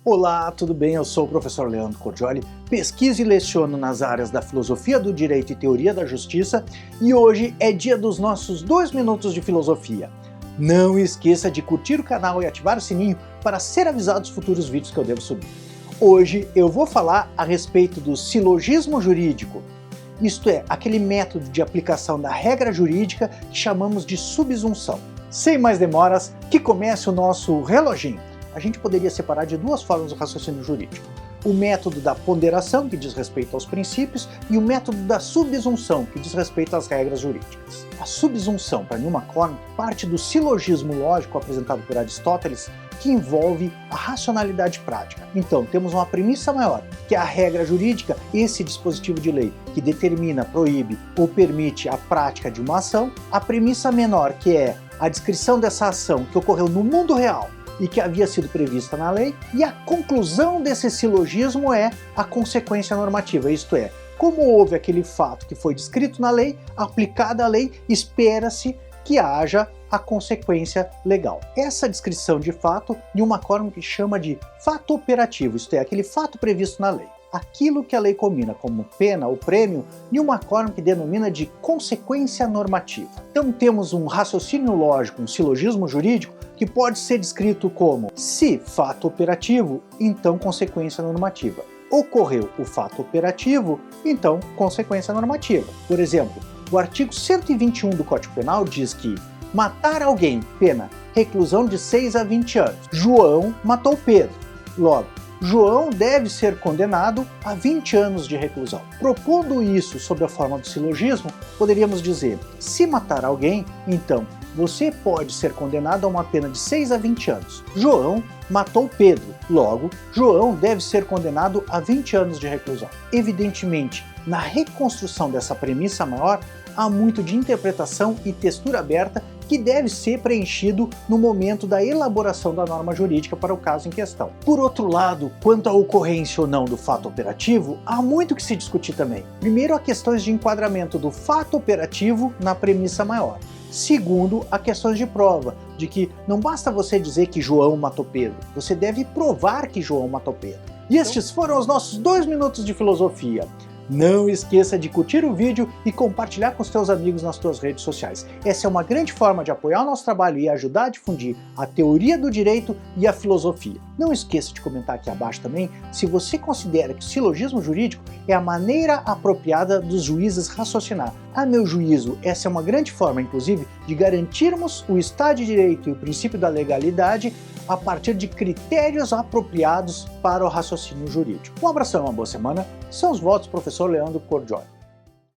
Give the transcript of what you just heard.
Olá, tudo bem? Eu sou o professor Leandro Cordioli, pesquiso e leciono nas áreas da filosofia do direito e teoria da justiça, e hoje é dia dos nossos 2 minutos de filosofia. Não esqueça de curtir o canal e ativar o sininho para ser avisado dos futuros vídeos que eu devo subir. Hoje eu vou falar a respeito do silogismo jurídico, isto é, aquele método de aplicação da regra jurídica que chamamos de subsunção. Sem mais demoras, que comece o nosso reloginho. A gente poderia separar de duas formas o raciocínio jurídico. O método da ponderação, que diz respeito aos princípios, e o método da subsunção, que diz respeito às regras jurídicas. A subsunção, para Newman Corn, parte do silogismo lógico apresentado por Aristóteles, que envolve a racionalidade prática. Então, temos uma premissa maior, que é a regra jurídica, esse dispositivo de lei que determina, proíbe ou permite a prática de uma ação. A premissa menor, que é a descrição dessa ação que ocorreu no mundo real, e que havia sido prevista na lei, e a conclusão desse silogismo é a consequência normativa, isto é, como houve aquele fato que foi descrito na lei, aplicada à lei, espera-se que haja a consequência legal. Essa descrição de fato, Newman Corn chama de fato operativo, isto é, aquele fato previsto na lei. Aquilo que a lei combina como pena ou prêmio, Newman Corn denomina de consequência normativa. Então temos um raciocínio lógico, um silogismo jurídico, que pode ser descrito como: se fato operativo, então consequência normativa. Ocorreu o fato operativo, então consequência normativa. Por exemplo, o artigo 121 do Código Penal diz que matar alguém, pena, reclusão de 6 a 20 anos. João matou Pedro. Logo, João deve ser condenado a 20 anos de reclusão. Propondo isso sob a forma do silogismo, poderíamos dizer: se matar alguém, então você pode ser condenado a uma pena de 6 a 20 anos. João matou Pedro, logo, João deve ser condenado a 20 anos de reclusão. Evidentemente, na reconstrução dessa premissa maior, há muito de interpretação e textura aberta que deve ser preenchido no momento da elaboração da norma jurídica para o caso em questão. Por outro lado, quanto à ocorrência ou não do fato operativo, há muito que se discutir também. Primeiro, há questões de enquadramento do fato operativo na premissa maior. Segundo, há questões de prova, de que não basta você dizer que João matou Pedro, você deve provar que João matou Pedro. E estes foram os nossos 2 minutos de filosofia. Não esqueça de curtir o vídeo e compartilhar com os teus amigos nas tuas redes sociais. Essa é uma grande forma de apoiar o nosso trabalho e ajudar a difundir a teoria do direito e a filosofia. Não esqueça de comentar aqui abaixo também se você considera que o silogismo jurídico é a maneira apropriada dos juízes raciocinar. A meu juízo, essa é uma grande forma, inclusive, de garantirmos o Estado de Direito e o princípio da legalidade a partir de critérios apropriados para o raciocínio jurídico. Um abração e uma boa semana. São os votos do professor Leandro Cordioli.